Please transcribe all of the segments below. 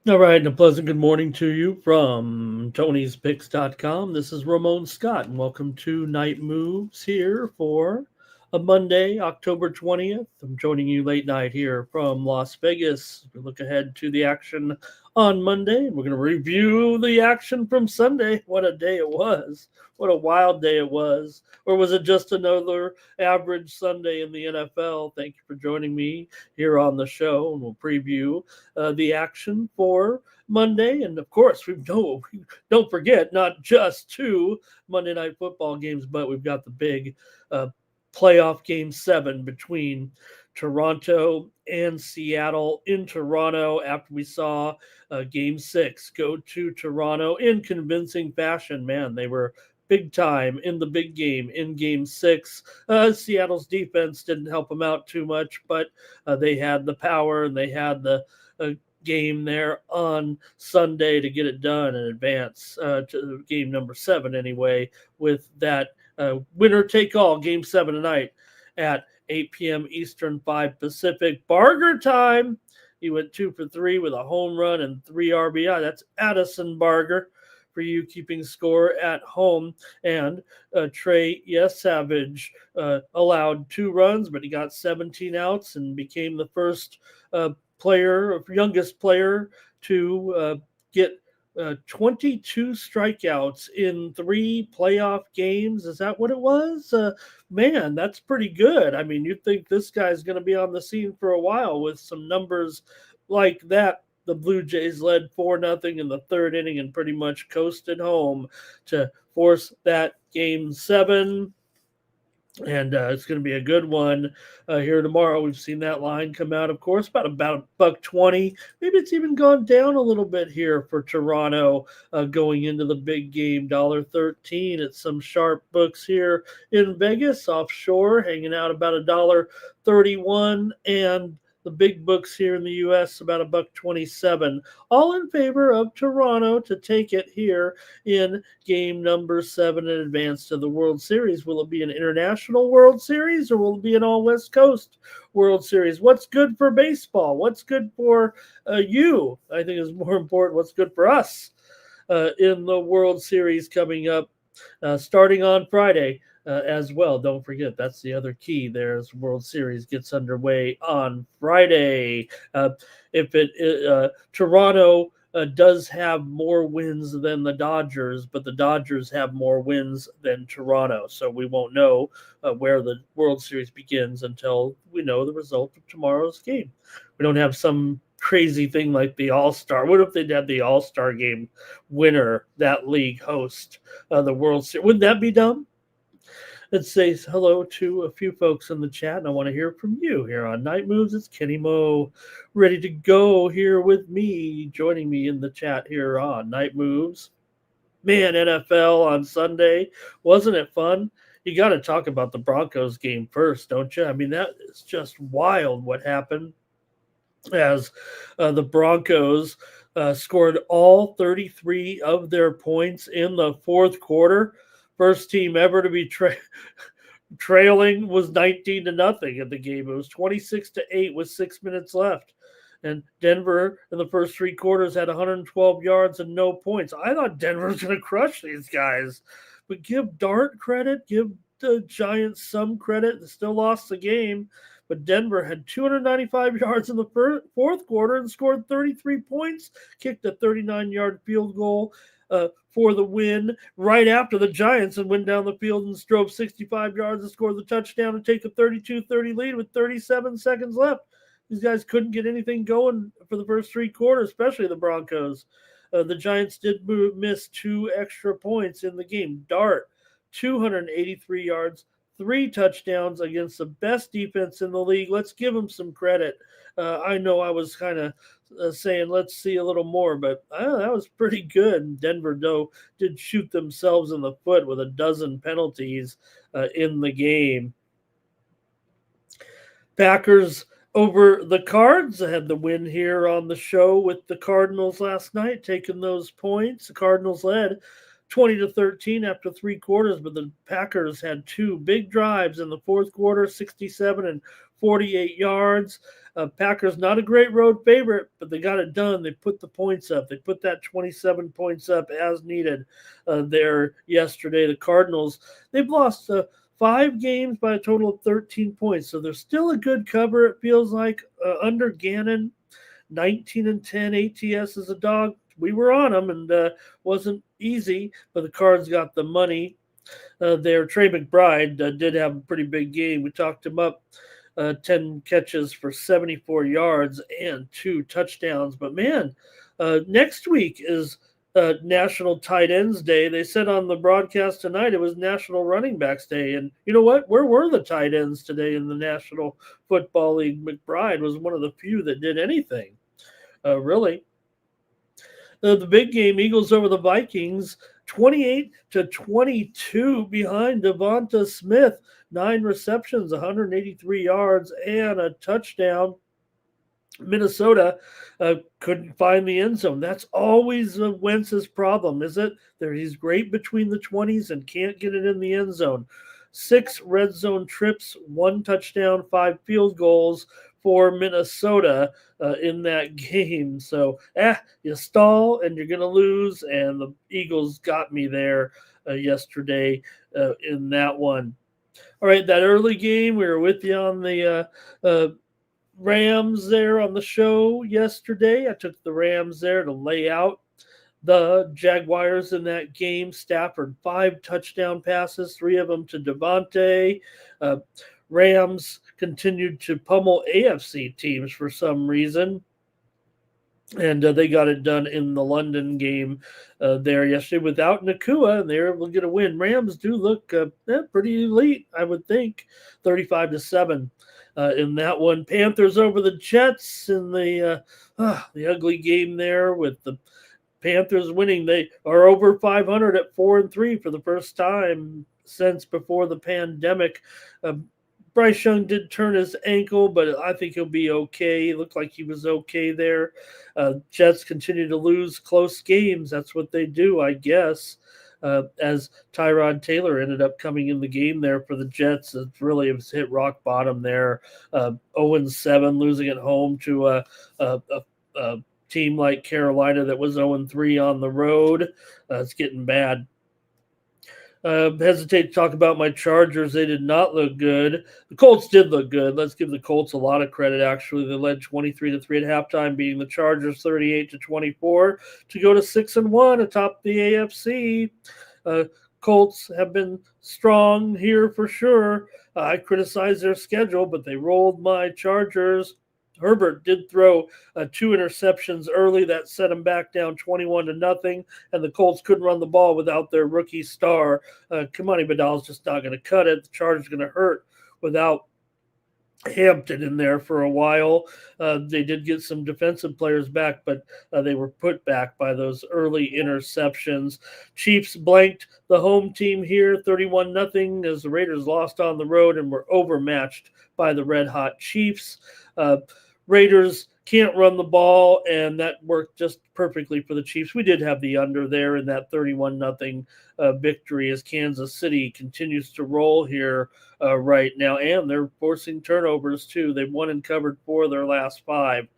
All right, and a pleasant good morning to you from Tony'sPicks.com. This is Ramon Scott, and welcome to Night Moves here for a Monday, October 20th. I'm joining you late night here from Las Vegas. We look ahead to the action on Monday. We're going to review the action from Sunday. What a day it was! What a wild day it was. Or was it just another average Sunday in the NFL? Thank you for joining me here on the show, and we'll preview the action for Monday. And of course, we don't forget not just two Monday Night Football games, but we've got the big uh, playoff game 7 between Toronto and Seattle in Toronto after we saw game 6 go to Toronto in convincing fashion. Man, they were big time in the big game in game 6. Seattle's defense didn't help them out too much, but they had the power and they had the uh, game there on Sunday to get it done and advance to game number 7 anyway, with that winner take all game 7 tonight at 8 p.m. Eastern, 5 Pacific. Barger time. He went 2 for 3 with a home run and 3 RBI. That's Addison Barger for you keeping score at home. And Trey Savage allowed 2 runs, but he got 17 outs and became the first youngest player to get 22 strikeouts in 3 playoff games. Is that what it was? Man, that's pretty good. I mean, you'd think this guy's going to be on the scene for a while with some numbers like that. The Blue Jays led 4-0 in the third inning and pretty much coasted home to force that game 7. And it's going to be a good one here tomorrow. We've seen that line come out, of course, about $1.20. Maybe it's even gone down a little bit here for Toronto going into the big game. $1.13 at some sharp books here in Vegas, offshore, hanging out about $1.31, and the big books here in the U.S. about $1.27. All in favor of Toronto to take it here in game number 7 in advance to the World Series. Will it be an international World Series or will it be an all West Coast World Series? What's good for baseball? What's good for you? I think is more important. What's good for us in the World Series coming up starting on Friday. As well. Don't forget, that's the other key there as World Series gets underway on Friday. If Toronto does have more wins than the Dodgers, but the Dodgers have more wins than Toronto. So we won't know where the World Series begins until we know the result of tomorrow's game. We don't have some crazy thing like the All Star. What if they had the All Star game winner, that league host, the World Series? Wouldn't that be dumb? Let's say hello to a few folks in the chat, and I want to hear from you here on Night Moves. It's Kenny Mo, ready to go here with me, joining me in the chat here on Night Moves. Man, NFL on Sunday, wasn't it fun? You got to talk about the Broncos game first, don't you? I mean, that is just wild what happened as the Broncos scored all 33 of their points in the fourth quarter. First team ever to be trailing was 19-0 in the game. It was 26-8 with 6 minutes left. And Denver in the first 3 quarters had 112 yards and no points. I thought Denver was going to crush these guys. But give Dart credit, give the Giants some credit. They still lost the game. But Denver had 295 yards in the fourth quarter and scored 33 points, kicked a 39-yard field goal for the win right after the Giants and went down the field and drove 65 yards and scored the touchdown to take a 32-30 lead with 37 seconds left. These guys couldn't get anything going for the first 3 quarters, especially the Broncos. The Giants did miss 2 extra points in the game. Dart, 283 yards, 3 touchdowns against the best defense in the league. Let's give them some credit. I know I was kind of saying let's see a little more, but that was pretty good. Denver, though, did shoot themselves in the foot with a dozen penalties in the game. Packers over the Cards. I had the win here on the show with the Cardinals last night, taking those points. The Cardinals led 20-13 after 3 quarters, but the Packers had 2 big drives in the fourth quarter, 67 and 48 yards. Packers, not a great road favorite, but they got it done. They put the points up. They put that 27 points up as needed there yesterday. The Cardinals, they've lost 5 games by a total of 13 points. So they're still a good cover, it feels like, under Gannon. 19-10 ATS as a dog. We were on them, and wasn't easy, but the Cards got the money there. Trey McBride did have a pretty big game. We talked him up, 10 catches for 74 yards and 2 touchdowns. But man, next week is National Tight Ends Day. They said on the broadcast tonight it was National Running Backs Day. And you know what? Where were the tight ends today in the National Football League? McBride was one of the few that did anything, really. The big game, Eagles over the Vikings, 28-22 behind Devonta Smith. 9 receptions, 183 yards, and a touchdown. Minnesota couldn't find the end zone. That's always Wentz's problem, is it? He's great between the 20s and can't get it in the end zone. 6 red zone trips, 1 touchdown, 5 field goals for Minnesota in that game. So, you stall and you're going to lose, and the Eagles got me there yesterday in that one. All right, that early game, we were with you on the Rams there on the show yesterday. I took the Rams there to lay out the Jaguars in that game. Stafford, 5 touchdown passes, 3 of them to Devontae. Rams continued to pummel AFC teams for some reason, and they got it done in the London game there yesterday without Nakua, and they were able to get a win. Rams do look pretty elite, I would think, 35-7 in that one. Panthers over the Jets in the ugly game there with the Panthers winning. They are over 500 at 4-3 for the first time since before the pandemic. Bryce Young did turn his ankle, but I think he'll be okay. He looked like he was okay there. Jets continue to lose close games. That's what they do, I guess. As Tyrod Taylor ended up coming in the game there for the Jets. It really was hit rock bottom there. 0-7, losing at home to a team like Carolina that was 0-3 on the road. It's getting bad. Hesitate to talk about my Chargers. They did not look good. The Colts did look good. Let's give the Colts a lot of credit, actually. They led 23-3 at halftime, beating the Chargers 38-24 to go to 6-1 atop the AFC. Colts have been strong here for sure. I criticized their schedule, but they rolled my Chargers. Herbert did throw 2 interceptions early that set him back down 21-0, and the Colts couldn't run the ball without their rookie star. Kamani Badal's just not going to cut it. The Chargers are going to hurt without Hampton in there for a while. They did get some defensive players back, but they were put back by those early interceptions. Chiefs blanked the home team here 31-0 as the Raiders lost on the road and were overmatched by the red-hot Chiefs. Raiders can't run the ball, and that worked just perfectly for the Chiefs. We did have the under there in that 31-0 victory as Kansas City continues to roll here right now, and they're forcing turnovers too. They've won and covered 4 of their last 5.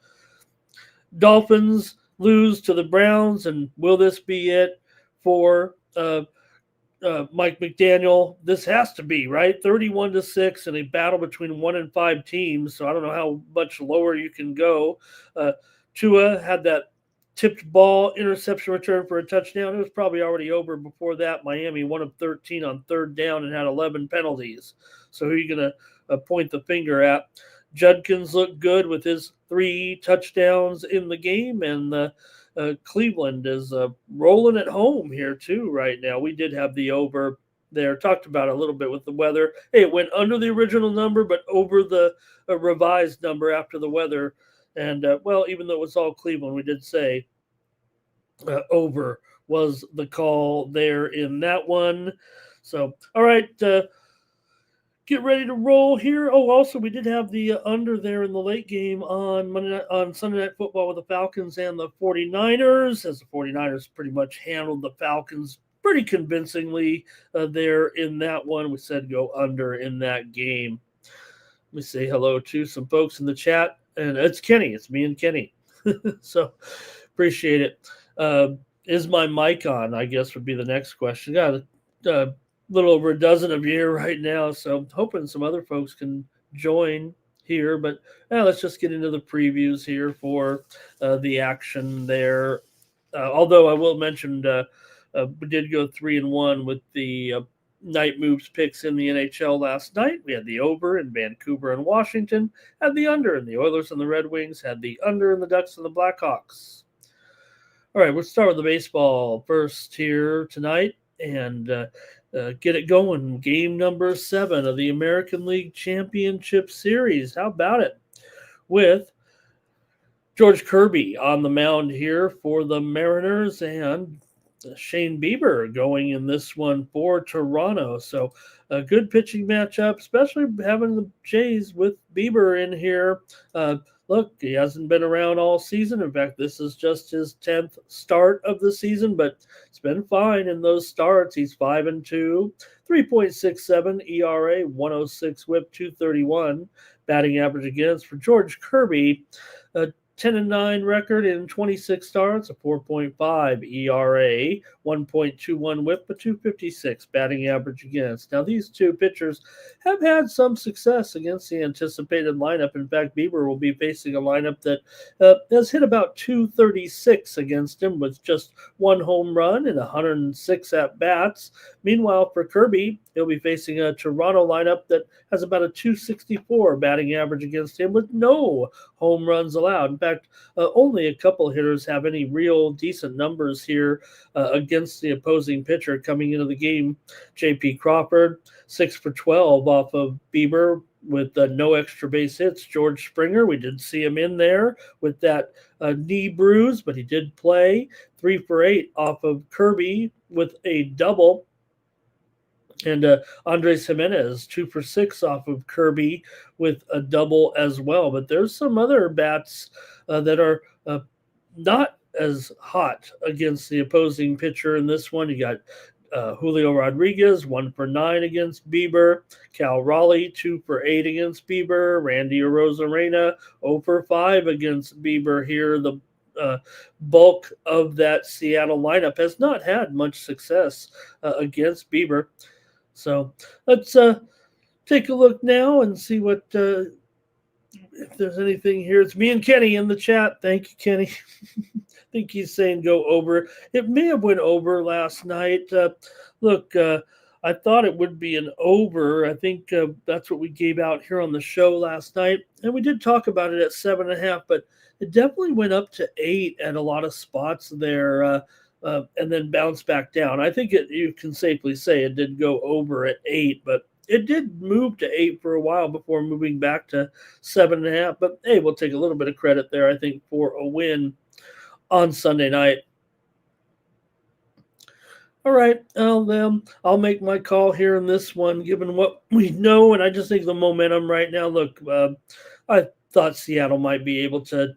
Dolphins lose to the Browns, and will this be it for Mike McDaniel? This has to be, right? 31-6 in a battle between 1 and 5 teams. So I don't know how much lower you can go. Tua had that tipped ball interception return for a touchdown. It was probably already over before that. Miami 1 of 13 on 3rd down and had 11 penalties. So who are you going to point the finger at? Judkins looked good with his 3 touchdowns in the game, and Cleveland is rolling at home here too right now. We did have the over there. Talked about it a little bit with the weather. Hey, it went under the original number, but over the revised number after the weather. And, even though it was all Cleveland, we did say over was the call there in that one. So, all right, get ready to roll here. Oh, also, we did have the under there in the late game on Sunday Night Football with the Falcons and the 49ers, as the 49ers pretty much handled the Falcons pretty convincingly there in that one. We said go under in that game. Let me say hello to some folks in the chat. And it's Kenny. It's me and Kenny. So appreciate it. Is my mic on? I guess would be the next question. Got a little over a dozen of you here right now, so hoping some other folks can join here. But let's just get into the previews here for the action there. Although I will mention we did go 3-1 with the night moves picks in the NHL last night. We had the over in Vancouver and Washington, had the under in the Oilers and the Red Wings, had the under in the Ducks and the Blackhawks. All right, we'll start with the baseball first here tonight and get it going. Game number 7 of the American League Championship Series. How about it? With George Kirby on the mound here for the Mariners and Shane Bieber going in this one for Toronto. So a good pitching matchup, especially having the Jays with Bieber in here. Look, he hasn't been around all season. In fact, this is just his 10th start of the season, but it's been fine in those starts. He's 5-2, 3.67 ERA, 106 WHIP, 231 batting average against for George Kirby. 10-9 record in 26 starts, a 4.5 ERA, 1.21 WHIP, a 256 batting average against. Now, these two pitchers have had some success against the anticipated lineup. In fact, Bieber will be facing a lineup that has hit about 236 against him with just 1 home run and 106 at-bats. Meanwhile, for Kirby, he'll be facing a Toronto lineup that has about a 264 batting average against him with no home runs allowed. In fact, only a couple hitters have any real decent numbers here against the opposing pitcher coming into the game. J.P. Crawford, 6 for 12 off of Bieber with no extra base hits. George Springer, we did see him in there with that knee bruise, but he did play. 3 for 8 off of Kirby with a double. And Andres Jimenez, 2 for 6 off of Kirby with a double as well. But there's some other bats that are not as hot against the opposing pitcher in this one. You got Julio Rodriguez, 1 for 9 against Bieber. Cal Raleigh, 2 for 8 against Bieber. Randy Arozarena, 0 for 5 against Bieber here. The bulk of that Seattle lineup has not had much success against Bieber. So let's take a look now and see what if there's anything here. It's me and Kenny in the chat. Thank you, Kenny. I think he's saying go over. It may have went over last night. Look, I thought it would be an over. I think that's what we gave out here on the show last night. And we did talk about it at 7.5, but it definitely went up to 8 at a lot of spots there. And then bounce back down. I think you can safely say it did go over at 8, but it did move to 8 for a while before moving back to 7.5. But hey, we'll take a little bit of credit there, I think, for a win on Sunday night. All right, I'll make my call here in this one, given what we know, and I just think the momentum right now. Look, I thought Seattle might be able to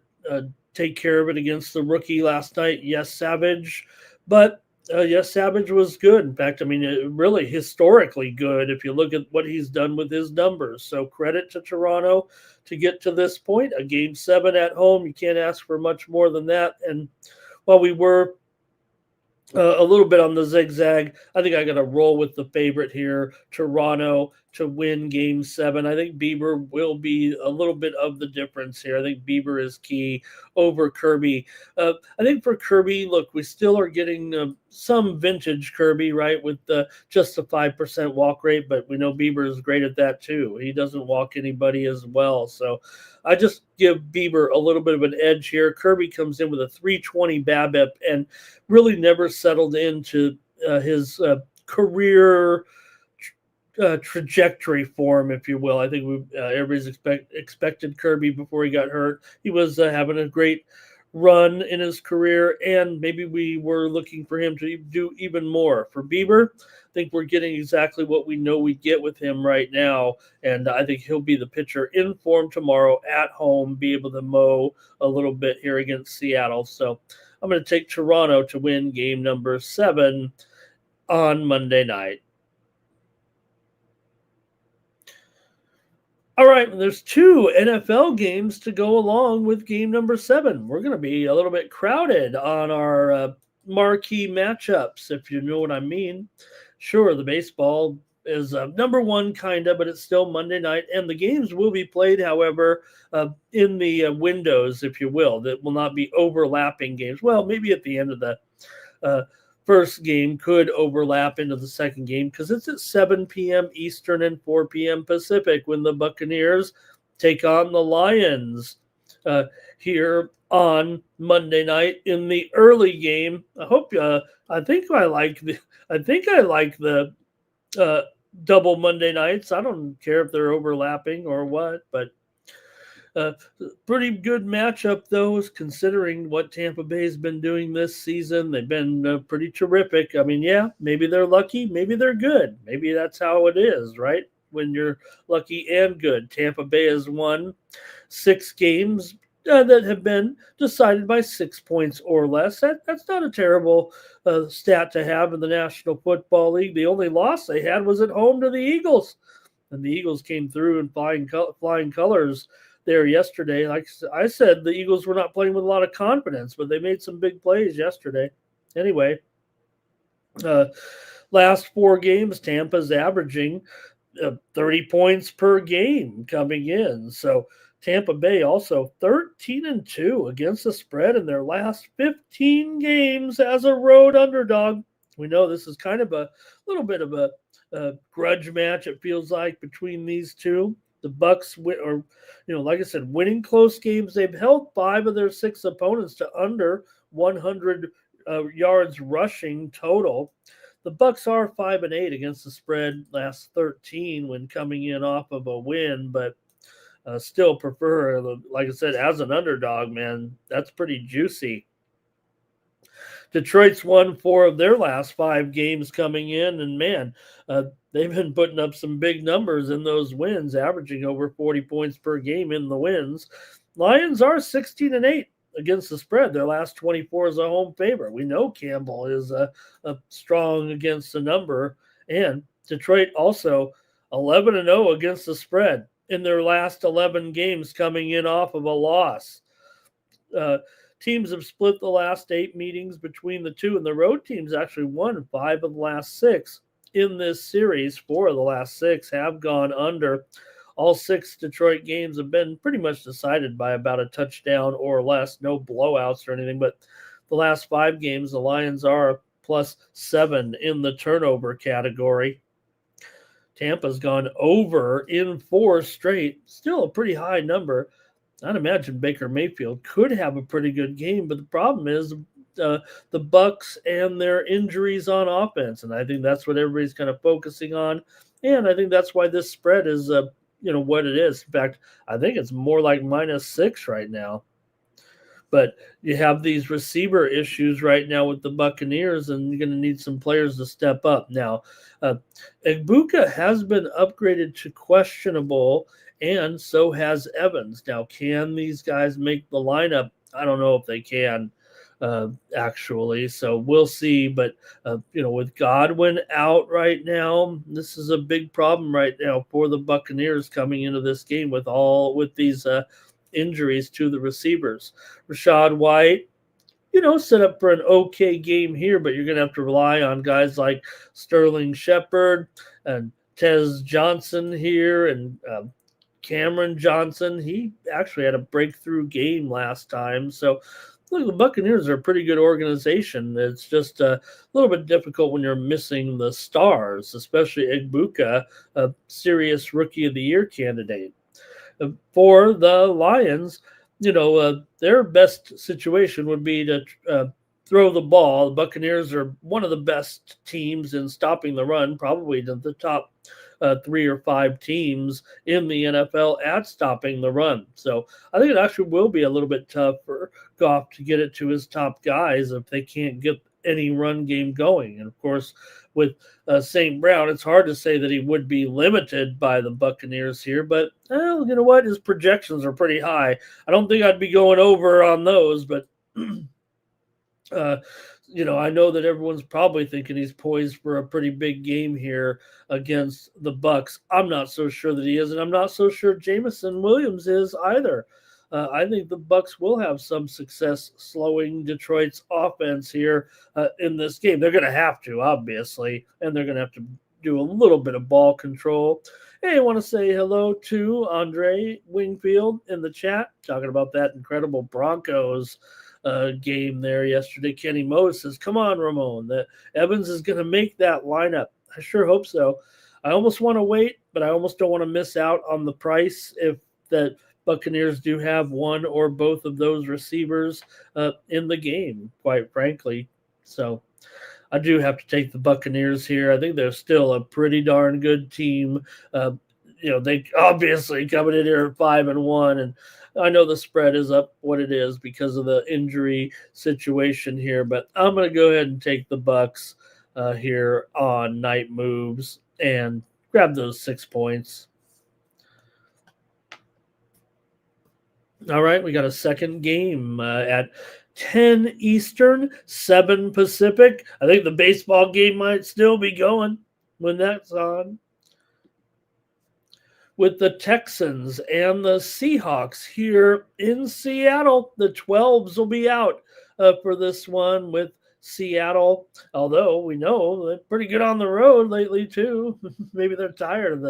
take care of it against the rookie last night. Yes, Savage, but yes, Savage was good. In fact, I mean, really historically good if you look at what he's done with his numbers. So credit to Toronto to get to this point. A Game 7 at home, you can't ask for much more than that. And while we were a little bit on the zigzag, I think I got to roll with the favorite here, Toronto, to win Game 7. I think Bieber will be a little bit of the difference here. I think Bieber is key over Kirby. I think for Kirby, look, we still are getting some vintage Kirby, right, with just a 5% walk rate, but we know Bieber is great at that too. He doesn't walk anybody as well. So I just give Bieber a little bit of an edge here. Kirby comes in with a 320 BABIP and really never settled into his career trajectory form, if you will. I think everybody's expected Kirby before he got hurt. He was having a great run in his career, and maybe we were looking for him to do even more. For Bieber, I think we're getting exactly what we know we get with him right now, and I think he'll be the pitcher in form tomorrow at home, be able to mow a little bit here against Seattle. So I'm going to take Toronto to win game number 7 on Monday night. All right, there's two NFL games to go along with game number 7. We're going to be a little bit crowded on our marquee matchups, if you know what I mean. Sure, the baseball is number one, kind of, but it's still Monday night, and the games will be played, however, in the windows, if you will. That will not be overlapping games. Well, maybe at the end of the uh, first game could overlap into the second game because it's at 7 p.m. Eastern and 4 p.m. Pacific when the Buccaneers take on the Lions uh, here on Monday night in the early game. I think I like the uh, double Monday nights. I don't care if they're overlapping or what, but uh, pretty good matchup, though, considering what Tampa Bay's been doing this season. They've been pretty terrific. I mean, yeah, maybe they're lucky, maybe they're good. Maybe that's how it is, right? When you're lucky and good. Tampa Bay has won 6 games that have been decided by 6 points or less. That's not a terrible stat to have in the National Football League. The only loss they had was at home to the Eagles, and the Eagles came through in flying colors there yesterday. Like I said, the Eagles were not playing with a lot of confidence, but they made some big plays yesterday. Anyway, last 4 games, Tampa's averaging 30 points per game coming in. So Tampa Bay also 13-2 against the spread in their last 15 games as a road underdog. We know this is kind of a little bit of a grudge match, it feels like, between these two. The Bucks, like I said, winning close games. They've held 5 of their 6 opponents to under 100 yards rushing total. The Bucks are 5-8 against the spread last 13 when coming in off of a win, but still prefer, like I said, as an underdog, man. That's pretty juicy. Detroit's won 4 of their last 5 games coming in, and man, they've been putting up some big numbers in those wins, averaging over 40 points per game in the wins. Lions are 16-8 against the spread. Their last 24 is a home favorite. We know Campbell is a strong against the number, and Detroit also 11-0 against the spread in their last 11 games coming in off of a loss. Teams have split the last 8 meetings between the two, and the road teams actually won 5 of the last 6 in this series. 4 of the last 6 have gone under. All 6 Detroit games have been pretty much decided by about a touchdown or less. No blowouts or anything, but the last 5 games, the Lions are +7 in the turnover category. Tampa's gone over in 4 straight. Still a pretty high number. I'd imagine Baker Mayfield could have a pretty good game, but the problem is the Bucks and their injuries on offense, and I think that's what everybody's kind of focusing on. And I think that's why this spread is, what it is. In fact, I think it's more like -6 right now. But you have these receiver issues right now with the Buccaneers, and you're going to need some players to step up. Now, Egbuka has been upgraded to questionable, and so has Evans. Now, can these guys make the lineup? I don't know if they can, actually. So we'll see. But, with Godwin out right now, this is a big problem right now for the Buccaneers coming into this game with these injuries to the receivers. Rashad White, set up for an okay game here, but you're going to have to rely on guys like Sterling Shepard and Tez Johnson here and Cameron Johnson. He actually had a breakthrough game last time. So look, the Buccaneers are a pretty good organization. It's just a little bit difficult when you're missing the stars, especially Egbuka, a serious Rookie of the Year candidate. For the Lions, their best situation would be to throw the ball. The Buccaneers are one of the best teams in stopping the run, probably the top 3 or 5 teams in the NFL at stopping the run. So I think it actually will be a little bit tough for Goff to get it to his top guys if they can't get any run game going. And of course, with St. Brown, it's hard to say that he would be limited by the Buccaneers here, but you know what? His projections are pretty high. I don't think I'd be going over on those, but I know that everyone's probably thinking he's poised for a pretty big game here against the Bucks. I'm not so sure that he is, and I'm not so sure Jameson Williams is either. I think the Bucks will have some success slowing Detroit's offense here in this game. They're going to have to, obviously, and they're going to have to do a little bit of ball control. Hey, I want to say hello to Andre Wingfield in the chat, talking about that incredible Broncos game there yesterday. Kenny Moe says, "Come on, Ramon. That Evans is going to make that lineup." I sure hope so. I almost want to wait, but I almost don't want to miss out on the price if that Buccaneers do have one or both of those receivers in the game, quite frankly. So I do have to take the Buccaneers here. I think they're still a pretty darn good team. They obviously coming in here at 5-1, and I know the spread is up what it is because of the injury situation here, but I'm going to go ahead and take the Bucks here on night moves and grab those 6 points. All right, we got a second game at 10 Eastern, 7 Pacific. I think the baseball game might still be going when that's on. With the Texans and the Seahawks here in Seattle. The 12s will be out for this one with Seattle, although we know they're pretty good on the road lately too. Maybe they're tired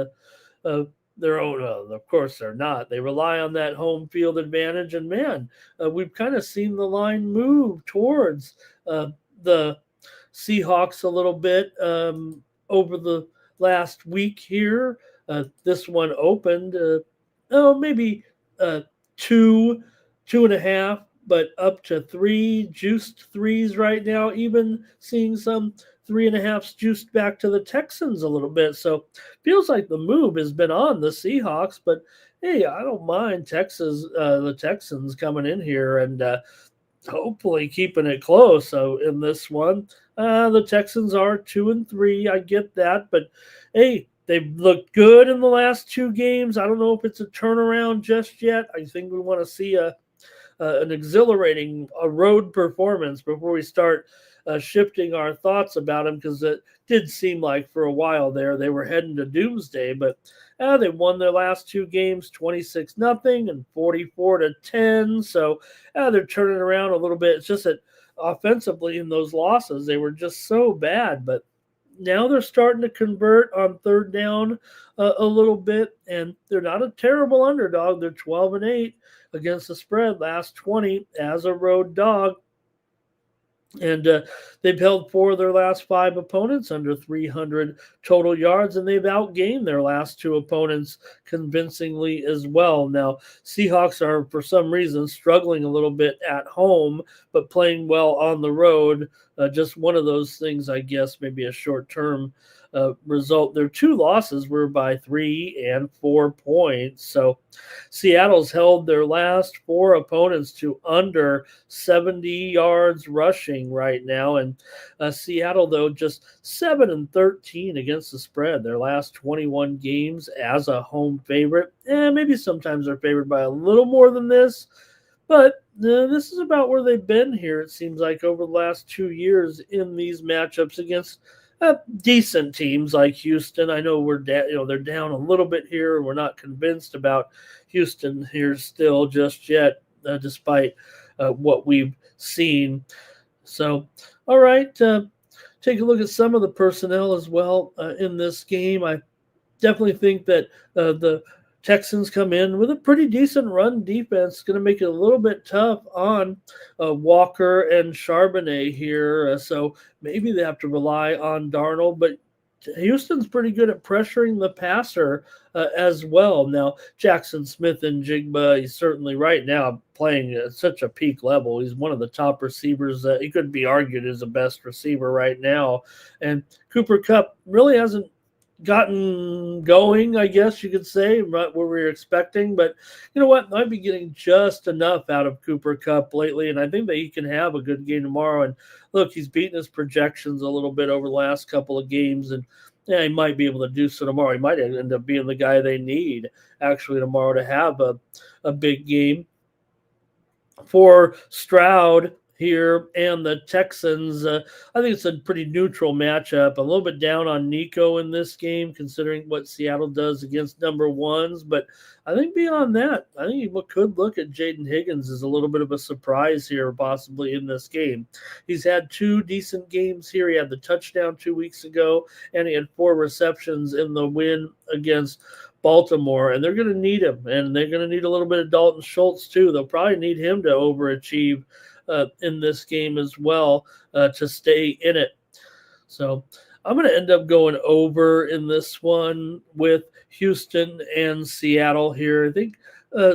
of their own. Of course they're not. They rely on that home field advantage, and man, we've kind of seen the line move towards the Seahawks a little bit over the last week here. This one opened, maybe 2.5, but up to 3 juiced threes right now. Even seeing some 3.5s juiced back to the Texans a little bit. So feels like the move has been on the Seahawks, but hey, I don't mind the Texans coming in here and hopefully keeping it close. So in this one, the Texans are 2-3. I get that, but hey, they've looked good in the last 2 games. I don't know if it's a turnaround just yet. I think we want to see an exhilarating road performance before we start shifting our thoughts about them, because it did seem like for a while there they were heading to doomsday. But they won their last 2 games 26-0 and 44-10. So they're turning around a little bit. It's just that offensively in those losses, they were just so bad. But now they're starting to convert on third down a little bit, and they're not a terrible underdog. They're 12-8 against the spread last 20 as a road dog. And they've held 4 of their last 5 opponents under 300 total yards, and they've outgained their last 2 opponents convincingly as well. Now, Seahawks are, for some reason, struggling a little bit at home, but playing well on the road. Just one of those things, I guess, maybe a short-term result. Their 2 losses were by 3 and 4 points. So Seattle's held their last 4 opponents to under 70 yards rushing right now. And Seattle, though, just 7-13 against the spread their last 21 games as a home favorite. Maybe sometimes they're favored by a little more than this, but this is about where they've been here, it seems like, over the last 2 years in these matchups against decent teams like Houston. I know they're down a little bit here. We're not convinced about Houston here still just yet, despite what we've seen. So, all right, take a look at some of the personnel as well in this game. I definitely think that the Texans come in with a pretty decent run defense. It's going to make it a little bit tough on Walker and Charbonnet here. So maybe they have to rely on Darnold, but Houston's pretty good at pressuring the passer as well. Now, Jackson Smith and Jigba, he's certainly right now playing at such a peak level. He's one of the top receivers. He could be argued as the best receiver right now. And Cooper Kupp really hasn't gotten going, I guess you could say, right where we were expecting. But you know what? I'd be getting just enough out of Cooper Kupp lately, and I think that he can have a good game tomorrow. And look, he's beaten his projections a little bit over the last couple of games, and he might be able to do so tomorrow. He might end up being the guy they need actually tomorrow to have a big game. For Stroud here and the Texans. I think it's a pretty neutral matchup. A little bit down on Nico in this game, considering what Seattle does against number ones. But I think beyond that, I think you could look at Jaden Higgins as a little bit of a surprise here, possibly in this game. He's had 2 decent games here. He had the touchdown 2 weeks ago, and he had 4 receptions in the win against Baltimore, and they're going to need him, and they're going to need a little bit of Dalton Schultz too. They'll probably need him to overachieve in this game as well to stay in it. So I'm going to end up going over in this one with Houston and Seattle here. I think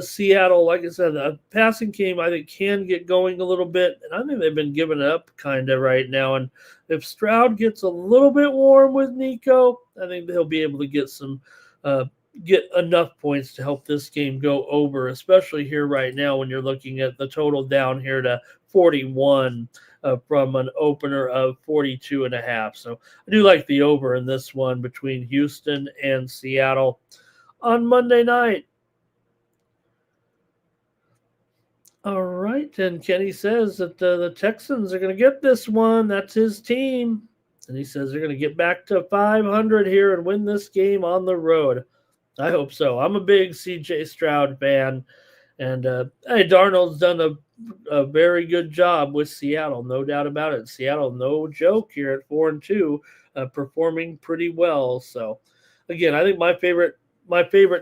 Seattle, like I said, the passing game I think can get going a little bit, and I think they've been giving up kind of right now. And if Stroud gets a little bit warm with Nico, I think they'll be able to get enough points to help this game go over, especially here right now when you're looking at the total down here to 41 from an opener of 42.5. So I do like the over in this one between Houston and Seattle on Monday night. All right, and Kenny says that the Texans are going to get this one. That's his team. And he says they're going to get back to 500 here and win this game on the road. I hope so. I'm a big C.J. Stroud fan, and hey, Darnold's done a very good job with Seattle, no doubt about it. Seattle, no joke here at 4-2, performing pretty well. So, again, I think my favorite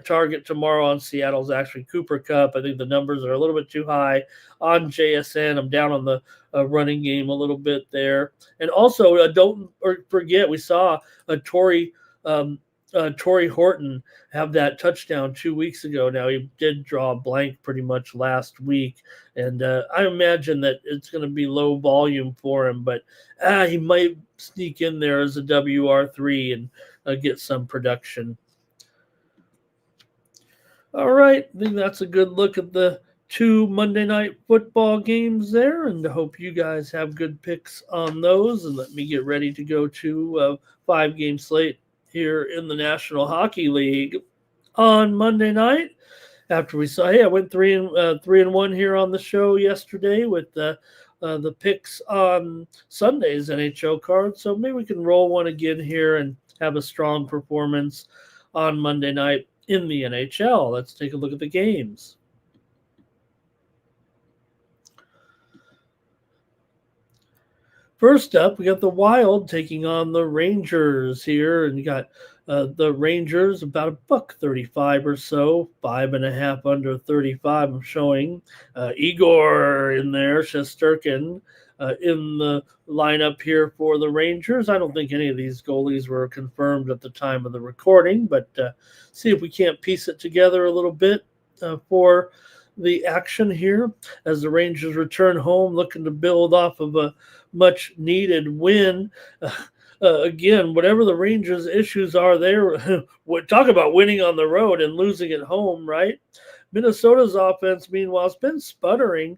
target tomorrow on Seattle is actually Cooper Kupp. I think the numbers are a little bit too high on JSN. I'm down on the running game a little bit there, and also don't forget we saw Torrey Horton have that touchdown 2 weeks ago. Now, he did draw a blank pretty much last week, and I imagine that it's going to be low volume for him, but he might sneak in there as a WR3 and get some production. All right, I think that's a good look at the 2 Monday Night Football games there, and I hope you guys have good picks on those, and let me get ready to go to a 5-game slate here in the National Hockey League on Monday night. After we saw, I went 3-1 here on the show yesterday with the picks on Sunday's NHL card. So maybe we can roll one again here and have a strong performance on Monday night in the NHL. Let's take a look at the games. First up, we got the Wild taking on the Rangers here, and you got the Rangers about $1.35 or so, 5.5 under 35. I'm showing Igor in there, Shesterkin in the lineup here for the Rangers. I don't think any of these goalies were confirmed at the time of the recording, but see if we can't piece it together a little bit for the action here as the Rangers return home, looking to build off of a much needed win. Again, whatever the Rangers' issues are, talk about winning on the road and losing at home, right? Minnesota's offense, meanwhile, has been sputtering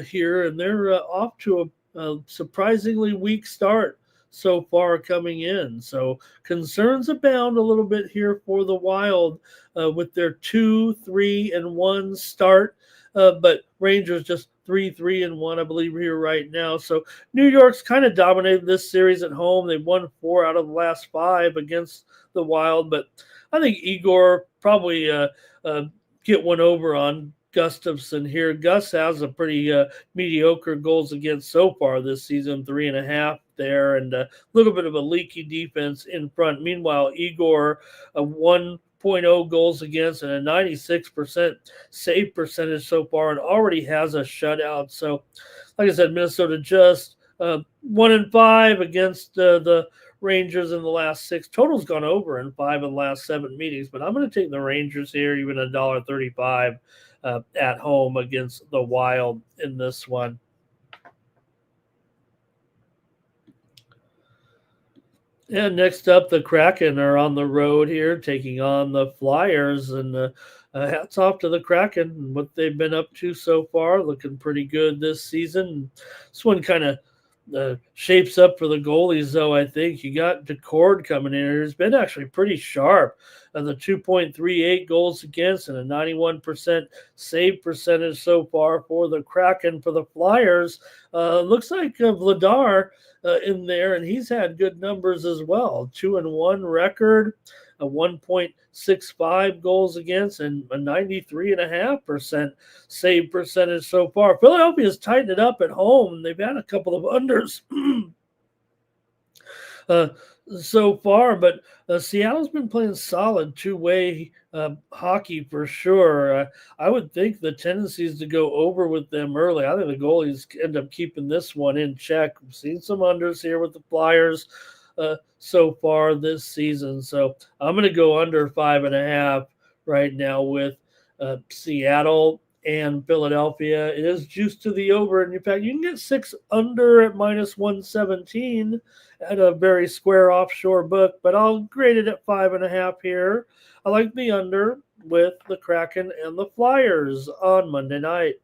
here, and they're off to a surprisingly weak start so far coming in. So concerns abound a little bit here for the Wild with their 2-3-1 start, but Rangers just 3-3-1, I believe, here right now. So New York's kind of dominated this series at home. They've won 4 out of the last 5 against the Wild, but I think Igor probably get one over on Gustafsson here. Gus has a pretty mediocre goals against so far this season, 3.5 there, and a little bit of a leaky defense in front. Meanwhile, Igor, a 1.0 goals against and a 96% save percentage so far, and already has a shutout. So, like I said, Minnesota just 1-5 against the Rangers in the last 6. Total's gone over in 5 of the last 7 meetings, but I'm going to take the Rangers here, even $1.35 at home against the Wild in this one. And next up, the Kraken are on the road here, taking on the Flyers. And hats off to the Kraken and what they've been up to so far. Looking pretty good this season. This one kind of shapes up for the goalies, though, I think. You got DeCord coming in here. It's been actually pretty sharp. The 2.38 goals against and a 91% save percentage so far for the Kraken. For the Flyers, Looks like Vladar in there, and he's had good numbers as well. 2-1 record, a 1.65 goals against, and a 93.5% save percentage so far. Philadelphia's tightened it up at home. They've had a couple of unders uh, so far, but Seattle's been playing solid two-way hockey for sure. I would think the tendency is to go over with them early. I think the goalies end up keeping this one in check. We've seen some unders here with the Flyers so far this season, so I'm going to go under 5.5 right now with Seattle and Philadelphia. It is juiced to the over, and in fact, you can get 6 under at -117 at a very square offshore book, but I'll grade it at 5.5 here. I like the under with the Kraken and the Flyers on Monday night.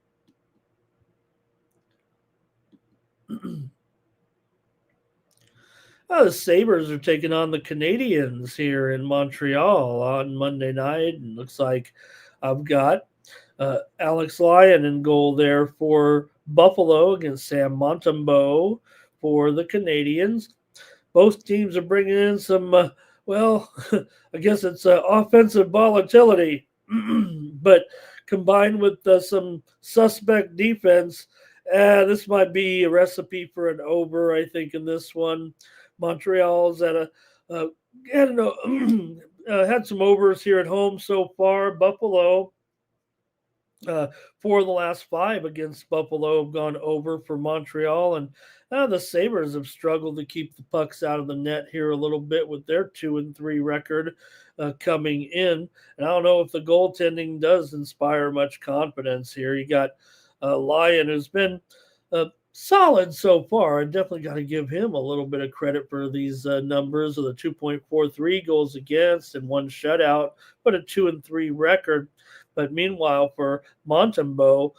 The Sabres are taking on the Canadians here in Montreal on Monday night, and looks like I've got Alex Lyon in goal there for Buffalo against Sam Montembeault for the Canadians. Both teams are bringing in some, I guess it's offensive volatility, but combined with some suspect defense, this might be a recipe for an over, I think, in this one. Montreal's at had some overs here at home so far. Buffalo, 4 of the last 5 against Buffalo have gone over for Montreal, and the Sabres have struggled to keep the pucks out of the net here a little bit with their 2-3 record coming in. And I don't know if the goaltending does inspire much confidence here. You got Lyon, who's been solid so far. I definitely got to give him a little bit of credit for these numbers of the 2.43 goals against and 1 shutout, but a 2-3 record. But meanwhile, for Montembeault,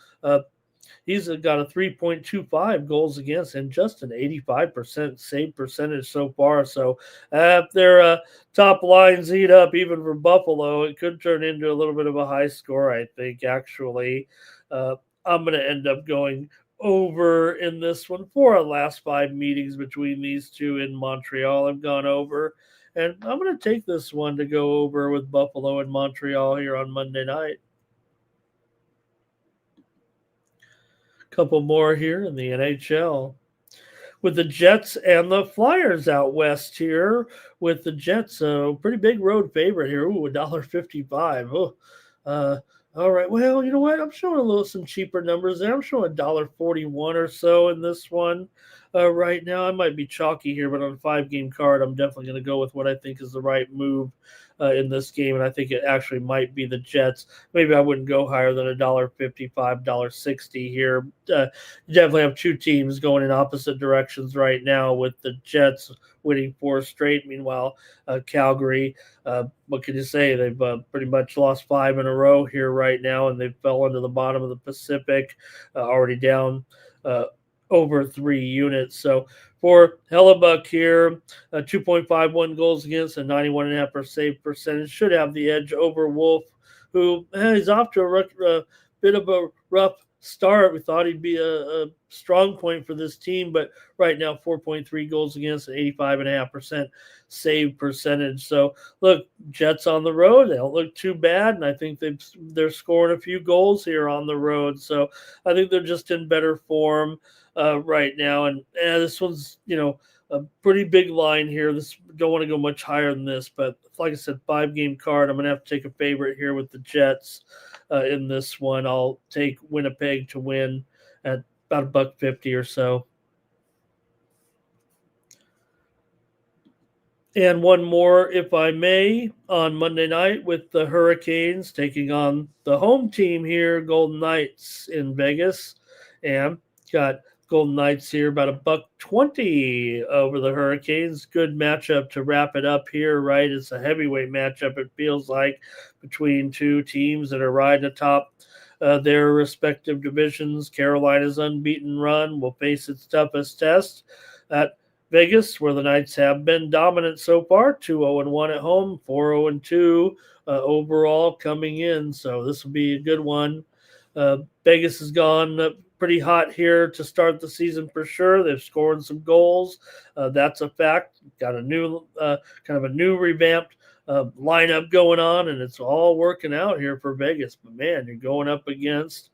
he's got a 3.25 goals against and just an 85% save percentage so far. So if their top lines heat up, even for Buffalo, it could turn into a little bit of a high score, I think, actually. I'm going to end up going over in this one. 4 of the last 5 meetings between these two in Montreal have gone over. And I'm going to take this one to go over with Buffalo and Montreal here on Monday night. Couple more here in the NHL. With the Jets and the Flyers out west here. With the Jets, a pretty big road favorite here. Ooh, $1.55. Oh, all right. Well, you know what? I'm showing some cheaper numbers there. I'm showing $1.41 or so in this one right now. I might be chalky here, but on a 5-game card, I'm definitely going to go with what I think is the right move in this game, and I think it actually might be the Jets. Maybe I wouldn't go higher than $1.55, $1.60 here. You definitely have 2 teams going in opposite directions right now, with the Jets winning 4 straight. Meanwhile, Calgary, what can you say? They've pretty much lost 5 in a row here right now, and they fell into the bottom of the Pacific, already down over 3 units. So for Hellebuck here, 2.51 goals against and 91.5% save percentage, should have the edge over Wolf, who is off to a bit of a rough start. We thought he'd be a strong point for this team, but right now 4.3 goals against and 85.5% save percentage. So look, Jets on the road, they don't look too bad, and I think they're scoring a few goals here on the road. So I think they're just in better form right now. And this one's, a pretty big line here. Don't want to go much higher than this, but like I said, 5-game card. I'm going to have to take a favorite here with the Jets in this one. I'll take Winnipeg to win at about $1.50 or so. And one more, if I may, on Monday night with the Hurricanes taking on the home team here, Golden Knights in Vegas. And got Golden Knights here about $1.20 over the Hurricanes. Good matchup to wrap it up here, right? It's a heavyweight matchup, it feels like, between 2 teams that are riding atop their respective divisions. Carolina's unbeaten run will face its toughest test at Vegas, where the Knights have been dominant so far, 2-0-1 at home, 4-0-2 overall coming in. So this will be a good one. Vegas has gone pretty hot here to start the season for sure. They've scored some goals. That's a fact. Got a new kind of a new revamped lineup going on, and it's all working out here for Vegas. But man, you're going up against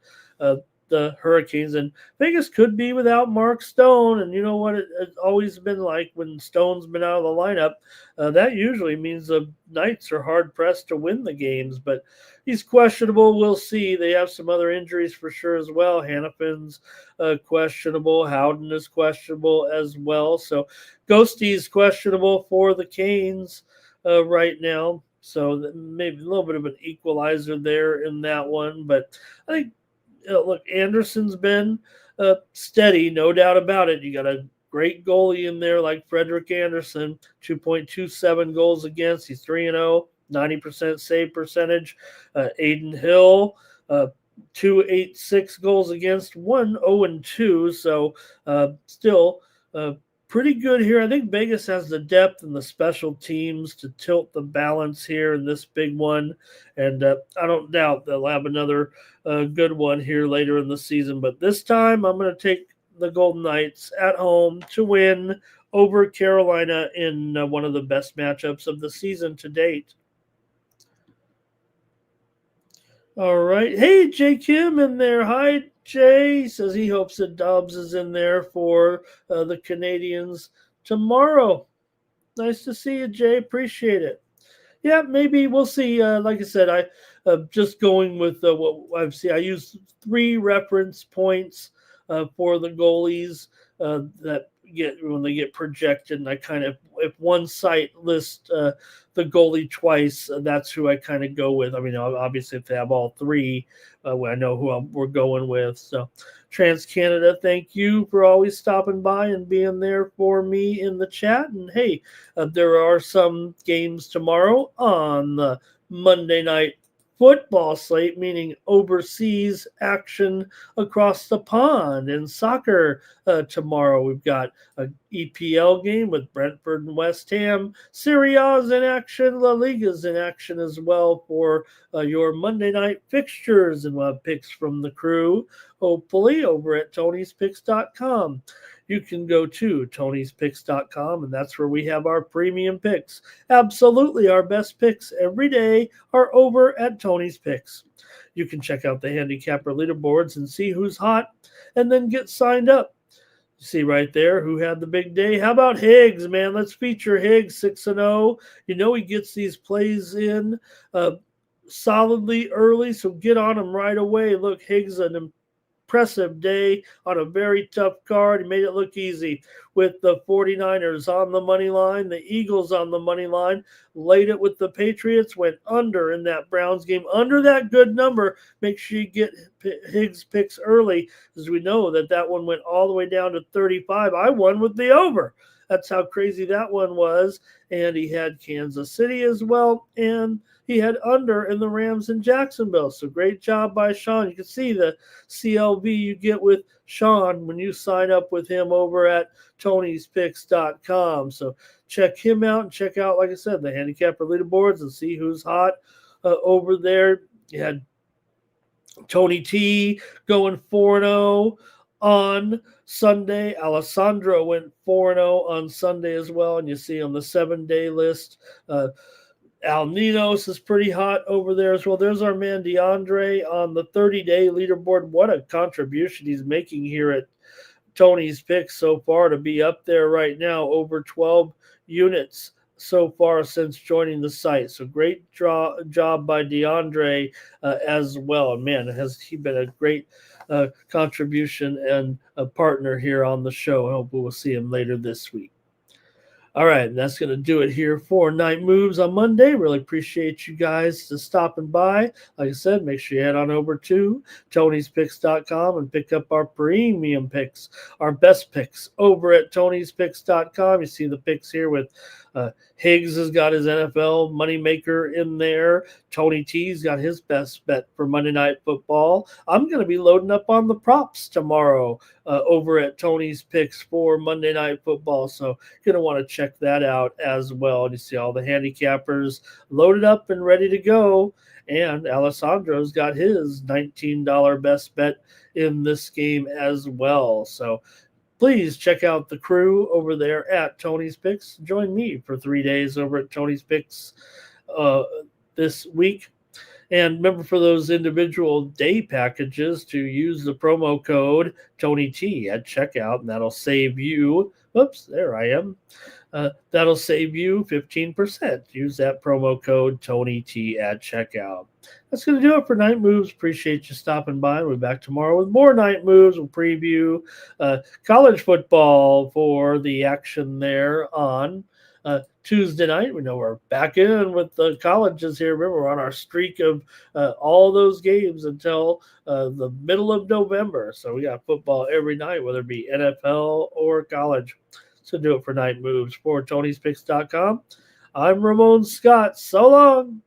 the Hurricanes, and Vegas could be without Mark Stone. And you know what? It's always been like when Stone's been out of the lineup, that usually means the Knights are hard pressed to win the games. But he's questionable. We'll see. They have some other injuries for sure as well. Hannafin's questionable. Howden is questionable as well. So Ghosty's questionable for the Canes right now. So maybe a little bit of an equalizer there in that one. But I think, look, Anderson's been steady, no doubt about it. You got a great goalie in there like Frederick Anderson, 2.27 goals against. He's 3-0, 90% save percentage. Aiden Hill, 286 goals against, 1-0-2. So still pretty good here. I think Vegas has the depth and the special teams to tilt the balance here in this big one. And I don't doubt they'll have another good one here later in the season. But this time I'm going to take the Golden Knights at home to win over Carolina in one of the best matchups of the season to date. All right. Hey, Jay Kim in there. Hi, Jay. Says he hopes that Dobbs is in there for the Canadians tomorrow. Nice to see you, Jay. Appreciate it. Yeah, maybe we'll see. Like I said, I just going with what I've seen. I used 3 reference points for the goalies that get when they get projected, and I kind of, if one site lists the goalie twice, that's who I kind of go with. I mean, obviously if they have all 3, I know who we're going with. So Trans Canada, thank you for always stopping by and being there for me in the chat. And hey, there are some games tomorrow on the Monday night football slate, meaning overseas action across the pond. In soccer tomorrow, we've got an EPL game with Brentford and West Ham. Serie A's in action. La Liga's in action as well for your Monday night fixtures, and we'll have picks from the crew, hopefully, over at Tony'sPicks.com. You can go to Tony'sPicks.com, and that's where we have our premium picks. Absolutely, our best picks every day are over at Tony's Picks. You can check out the handicapper leaderboards and see who's hot, and then get signed up. You see right there who had the big day. How about Higgs, man? Let's feature Higgs, 6-0. You know he gets these plays in solidly early, so get on him right away. Look, Higgs, an impressive day on a very tough card. He made it look easy with the 49ers on the money line, the Eagles on the money line, laid it with the Patriots, went under in that Browns game, under that good number. Make sure you get Higgs picks early, because we know that one went all the way down to 35. I won with the over. That's how crazy that one was. And he had Kansas City as well, and he had under in the Rams in Jacksonville. So great job by Sean. You can see the CLV you get with Sean when you sign up with him over at Tony'sPicks.com. So check him out, and check out, like I said, the handicapper leaderboards, and see who's hot over there. You had Tony T going 4-0 on Sunday. Alessandro went 4-0 on Sunday as well. And you see on the 7-day list, Al Ninos is pretty hot over there as well. There's our man DeAndre on the 30-day leaderboard. What a contribution he's making here at Tony's Picks so far, to be up there right now, over 12 units so far since joining the site. So great job by DeAndre as well. And man, has he been a great contribution and a partner here on the show. I hope we'll see him later this week. All right, that's going to do it here for Night Moves on Monday. Really appreciate you guys stopping by. Like I said, make sure you head on over to Tony'sPicks.com and pick up our premium picks, our best picks over at Tony'sPicks.com. You see the picks here with Higgs has got his NFL moneymaker in there. Tony T's got his best bet for Monday Night Football. I'm going to be loading up on the props tomorrow over at Tony's Picks for Monday Night Football. So you're going to want to check that out as well. And you see all the handicappers loaded up and ready to go. And Alessandro's got his $19 best bet in this game as well. So please check out the crew over there at Tony's Picks. Join me for 3 days over at Tony's Picks this week. And remember, for those individual day packages, to use the promo code TonyT at checkout, and that'll save you. Oops, there I am. That'll save you 15%. Use that promo code TonyT at checkout. That's going to do it for Night Moves. Appreciate you stopping by. We'll be back tomorrow with more Night Moves. We'll preview college football for the action there on Tuesday night. We know we're back in with the colleges here. Remember, we're on our streak of all those games until the middle of November. So we got football every night, whether it be NFL or college. So do it for Night Moves for Tony'sPicks.com. I'm Ramon Scott. So long.